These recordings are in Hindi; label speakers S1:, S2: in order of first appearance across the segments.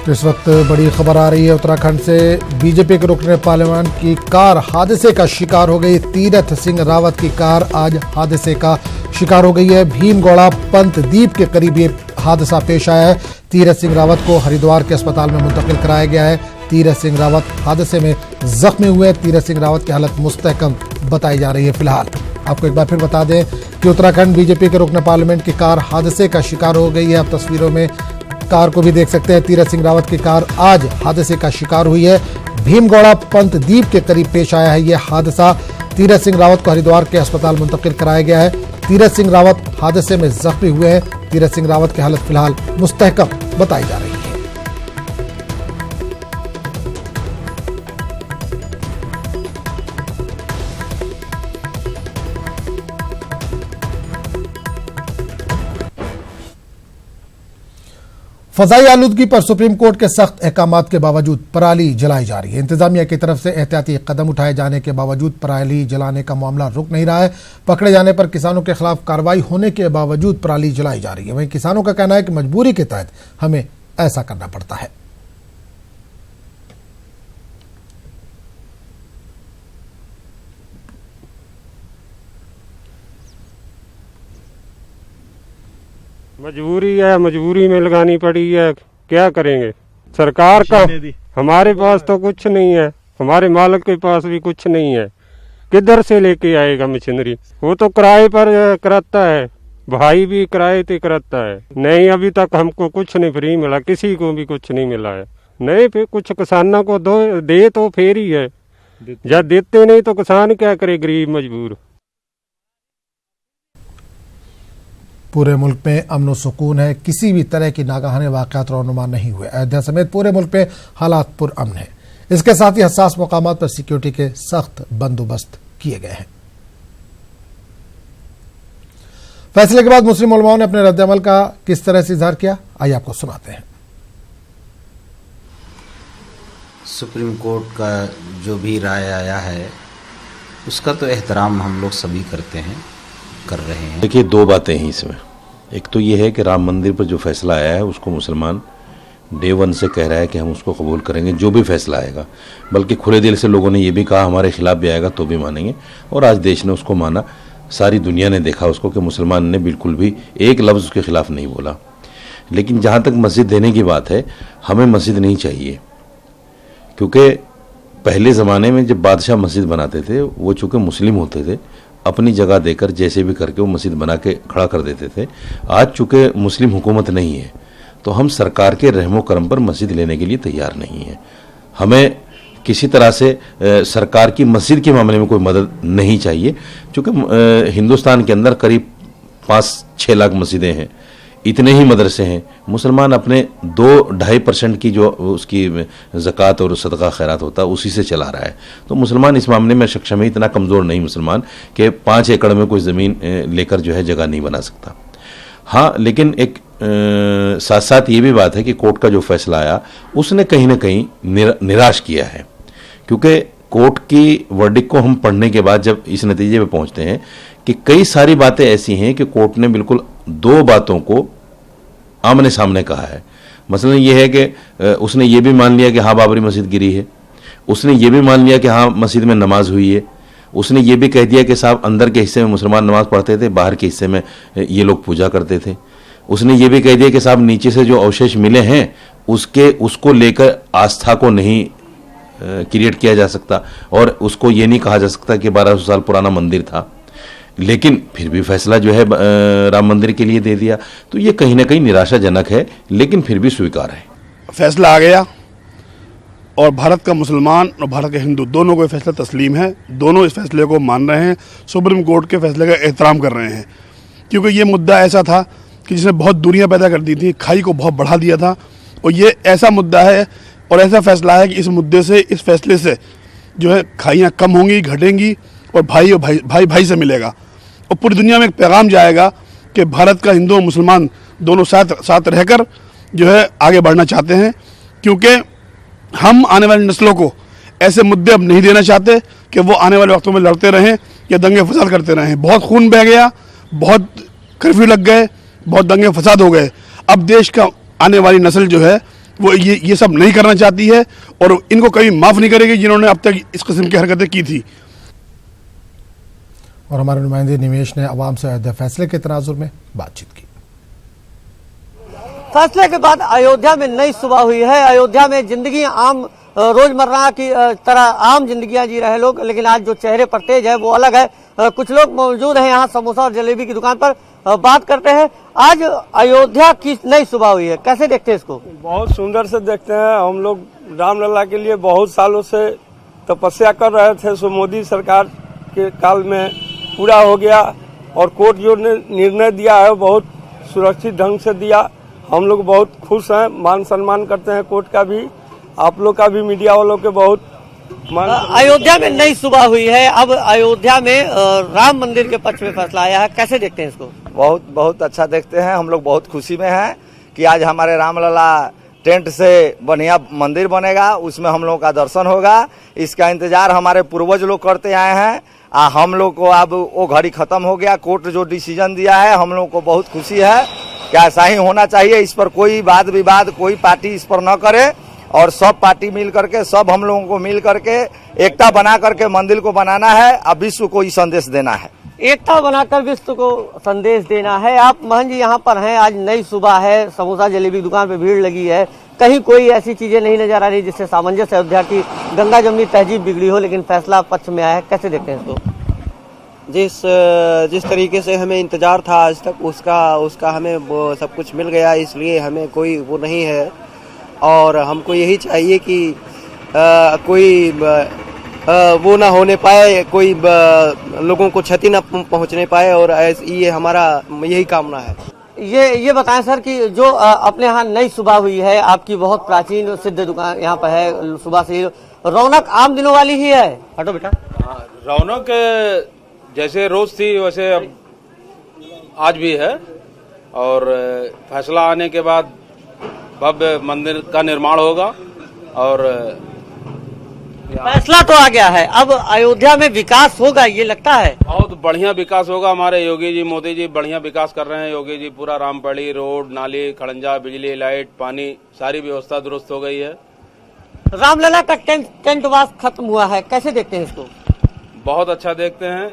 S1: तो इस वक्त बड़ी खबर आ रही है उत्तराखंड से। बीजेपी के रुकने पार्लियामेंट की कार हादसे का शिकार हो गई। तीरथ सिंह रावत की कार आज हादसे का शिकार हो गई है। भीमगौड़ा पंत द्वीप के करीब ये हादसा पेश आया है। तीरथ सिंह रावत को हरिद्वार के अस्पताल में मुंतकिल कराया गया है। तीरथ सिंह रावत हादसे में जख्मी हुए। तीरथ सिंह रावत की हालत मुस्तहकम बताई जा रही है। फिलहाल आपको एक बार फिर बता दें कि उत्तराखंड बीजेपी के रुकने पार्लियामेंट की कार हादसे का शिकार हो गई है। आप तस्वीरों में कार को भी देख सकते हैं। तीरथ सिंह रावत की कार आज हादसे का शिकार हुई है। भीमगौड़ा पंत द्वीप के करीब पेश आया है यह हादसा। तीरथ सिंह रावत को हरिद्वार के अस्पताल मुंतकिल कराया गया है। तीरथ सिंह रावत हादसे में जख्मी हुए हैं। तीरथ सिंह रावत की हालत फिलहाल मुस्तहकम बताई जा रही है। फजाई आलूदगी पर सुप्रीम कोर्ट के सख्त अहकामात के बावजूद पराली जलाई जा रही है। इंतजामिया की तरफ से एहतियाती कदम उठाए जाने के बावजूद पराली जलाने का मामला रुक नहीं रहा है। पकड़े जाने पर किसानों के खिलाफ कार्रवाई होने के बावजूद पराली जलाई जा रही है। वहीं किसानों का कहना है कि मजबूरी के तहत हमें ऐसा करना पड़ता है।
S2: मजबूरी है, मजबूरी में लगानी पड़ी है। क्या करेंगे? सरकार का हमारे पास तो कुछ नहीं है, हमारे मालिक के पास भी कुछ नहीं है। किधर से लेके आएगा मशीनरी? वो तो किराए पर कराता है, भाई भी किराए पे कराता है। नहीं, अभी तक हमको कुछ नहीं फ्री मिला, किसी को भी कुछ नहीं मिला है। नहीं, फिर कुछ किसानों को दे तो फिर ही है, जब देते नहीं तो किसान क्या करे, गरीब मजबूर।
S1: पूरे मुल्क में अमन और सुकून है। किसी भी तरह की नागाहानी वाक़यात रौनुमा नहीं हुए। अयोध्या समेत पूरे मुल्क में हालात पुरअमन है। इसके साथ ही हसास मकामात पर सिक्योरिटी के सख्त बंदोबस्त किए गए हैं। फैसले के बाद मुस्लिम उलमाओं ने अपने रद्द-ए-अमल का किस तरह से इजहार किया, आइए आपको सुनाते हैं।
S3: सुप्रीम कोर्ट का जो भी राय आया है उसका तो एहतराम हम लोग सभी करते हैं, कर रहे हैं।
S4: देखिए, दो बातें हैं इसमें। एक तो ये है कि राम मंदिर पर जो फैसला आया है उसको मुसलमान डे वन से कह रहा है कि हम उसको कबूल करेंगे, जो भी फैसला आएगा। बल्कि खुले दिल से लोगों ने ये भी कहा हमारे खिलाफ भी आएगा तो भी मानेंगे, और आज देश ने उसको माना। सारी दुनिया ने देखा उसको कि मुसलमान ने बिल्कुल भी एक लफ्ज़ उसके खिलाफ नहीं बोला। लेकिन जहाँ तक मस्जिद देने की बात है, हमें मस्जिद नहीं चाहिए, क्योंकि पहले ज़माने में जब बादशाह मस्जिद बनाते थे वो चूँकि मुस्लिम होते थे, अपनी जगह देकर जैसे भी करके वो मस्जिद बना के खड़ा कर देते थे। आज चूँकि मुस्लिम हुकूमत नहीं है तो हम सरकार के रहमो करम पर मस्जिद लेने के लिए तैयार नहीं है। हमें किसी तरह से सरकार की मस्जिद के मामले में कोई मदद नहीं चाहिए, क्योंकि हिंदुस्तान के अंदर करीब 5-6 लाख मस्जिदें हैं, इतने ही मदरसे हैं। मुसलमान अपने 2-2.5% की जो उसकी ज़कात और सदका खैरात होता है उसी से चला रहा है। तो मुसलमान इस मामले में सक्षम है, इतना कमज़ोर नहीं मुसलमान कि 5 एकड़ में कोई ज़मीन लेकर जो है जगह नहीं बना सकता। हाँ, लेकिन एक साथ साथ ये भी बात है कि कोर्ट का जो फैसला आया उसने कहीं ना कहीं निराश किया है, क्योंकि कोर्ट की वर्डिक्ट को हम पढ़ने के बाद जब इस नतीजे पे पहुंचते हैं कि कई सारी बातें ऐसी हैं कि कोर्ट ने बिल्कुल 2 बातों को आमने सामने कहा है। मसलन ये है कि उसने ये भी मान लिया कि हाँ बाबरी मस्जिद गिरी है, उसने ये भी मान लिया कि हाँ मस्जिद में नमाज हुई है, उसने ये भी कह दिया कि साहब अंदर के हिस्से में मुसलमान नमाज पढ़ते थे, बाहर के हिस्से में ये लोग पूजा करते थे। उसने ये भी कह दिया कि साहब नीचे से जो अवशेष मिले हैं उसको लेकर आस्था को नहीं क्रिएट किया जा सकता, और उसको ये नहीं कहा जा सकता कि 1200 साल पुराना मंदिर था। लेकिन फिर भी फैसला जो है राम मंदिर के लिए दे दिया, तो ये कहीं ना कहीं निराशाजनक है, लेकिन फिर भी स्वीकार है।
S5: फैसला आ गया और भारत का मुसलमान और भारत के हिंदू दोनों को फैसला तस्लीम है। दोनों इस फैसले को मान रहे हैं, सुप्रीम कोर्ट के फैसले का एहतराम कर रहे हैं, क्योंकि ये मुद्दा ऐसा था कि जिसने बहुत दूरियां पैदा कर दी थी, खाई को बहुत बढ़ा दिया था। और ये ऐसा मुद्दा है और ऐसा फैसला है कि इस मुद्दे से, इस फैसले से जो है खाइयाँ कम होंगी, घटेंगी, और भाई से मिलेगा। और पूरी दुनिया में एक पैगाम जाएगा कि भारत का हिंदू और मुसलमान दोनों साथ रहकर जो है आगे बढ़ना चाहते हैं, क्योंकि हम आने वाली नस्लों को ऐसे मुद्दे अब नहीं देना चाहते कि वो आने वाले वक्तों में लड़ते रहें या दंगे फसाद करते रहें। बहुत खून बह गया, बहुत कर्फ्यू लग गए, बहुत दंगे फसाद हो गए। अब देश का आने वाली नस्ल जो है वो ये सब नहीं करना चाहती है और इनको कभी माफ नहीं करेगी जिन्होंने अब तक इस किस्म की हरकतें की थी।
S1: और हमारे नुमाइंदे निवेश ने अवाम से अयोध्या फैसले के तनाजुर में बातचीत की।
S6: फैसले के बाद अयोध्या में नई सुबह हुई है। अयोध्या में जिंदगी आम रोजमर्रा की तरह आम जिंदगियां जी रहे लोग, लेकिन आज जो चेहरे पर तेज है वो अलग है। कुछ लोग मौजूद हैं यहाँ समोसा और जलेबी की दुकान पर, बात करते हैं। आज अयोध्या की नई सुबह हुई है, कैसे देखते हैं इसको?
S7: बहुत सुंदर से देखते हैं। हम लोग रामलला के लिए बहुत सालों से तपस्या कर रहे थे, सो मोदी सरकार के काल में पूरा हो गया और कोर्ट जो निर्णय दिया है बहुत सुरक्षित ढंग से दिया। हम लोग बहुत खुश हैं, मान सम्मान करते हैं कोर्ट का भी, आप लोग का भी, मीडिया वालों के बहुत मान।
S6: अयोध्या में नई सुबह हुई है। अब अयोध्या में राम मंदिर के पक्ष में फैसला आया है, कैसे देखते हैं इसको?
S8: बहुत अच्छा देखते हैं। हम लोग बहुत खुशी में हैं कि आज हमारे रामलला टेंट से बढ़िया मंदिर बनेगा, उसमें हम लोगों का दर्शन होगा। इसका इंतजार हमारे पूर्वज लोग करते आए हैं। हम लोग को अब वो घड़ी खत्म हो गया। कोर्ट जो डिसीजन दिया है हम लोग को बहुत खुशी है कि ऐसा ही होना चाहिए। इस पर कोई वाद विवाद कोई पार्टी इस पर न करे और सब पार्टी मिल करके, सब हम लोगों को मिल करके एकता बना करके मंदिर को बनाना है। अब विश्व को ये संदेश देना है,
S6: एकता बनाकर विश्व को संदेश देना है। आप महन जी यहाँ पर हैं, आज नई सुबह है, समोसा जलेबी दुकान पे भीड़ लगी है, कहीं कोई ऐसी चीजें नहीं नजर आ रही जिससे सामंजस्य अयोध्या की गंगा जमनी तहजीब बिगड़ी हो, लेकिन फैसला पक्ष में आया है, कैसे देखते हैं इसको?
S9: जिस तरीके से हमें इंतजार था आज तक उसका हमें वो सब कुछ मिल गया, इसलिए हमें कोई वो नहीं है और हमको यही चाहिए कि कोई वो ना होने पाए, कोई लोगों को क्षति ना पहुंचने पाए और ये हमारा यही कामना है।
S6: ये बताएं सर कि जो अपने यहाँ नई सुबह हुई है, आपकी बहुत प्राचीन और सिद्ध दुकान यहाँ पर है, सुबह से रौनक आम दिनों वाली ही है? हटो बेटा।
S10: रौनक जैसे रोज थी वैसे अब आज भी है और फैसला आने के बाद भव्य मंदिर का निर्माण होगा और
S6: फैसला तो आ गया है, अब अयोध्या में विकास होगा ये लगता है?
S10: बहुत बढ़िया विकास होगा। हमारे योगी जी मोदी जी बढ़िया विकास कर रहे हैं। योगी जी पूरा रामपड़ी रोड, नाली, खड़ंजा, बिजली, लाइट, पानी, सारी व्यवस्था दुरुस्त हो गई है।
S6: रामलला का टेंटवास खत्म हुआ है, कैसे देखते हैं इसको?
S10: बहुत अच्छा देखते हैं।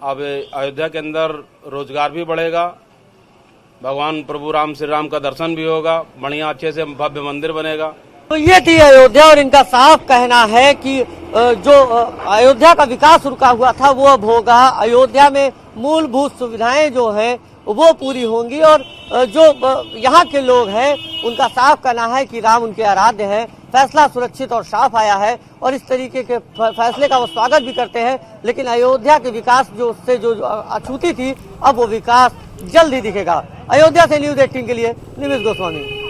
S10: अब अयोध्या के अंदर रोजगार भी बढ़ेगा, भगवान प्रभु राम श्री राम का दर्शन भी होगा, बढ़िया अच्छे से भव्य मंदिर बनेगा।
S6: तो ये थी अयोध्या और इनका साफ कहना है कि जो अयोध्या का विकास रुका हुआ था वो अब होगा। अयोध्या में मूलभूत सुविधाएं जो हैं वो पूरी होंगी और जो यहाँ के लोग हैं उनका साफ कहना है कि राम उनके आराध्य हैं। फैसला सुरक्षित और साफ आया है और इस तरीके के फैसले का वो स्वागत भी करते हैं, लेकिन अयोध्या के विकास से जो अछूती थी अब वो विकास जल्द ही दिखेगा। अयोध्या से न्यूज़ 18 के लिए निमिष गोस्वामी।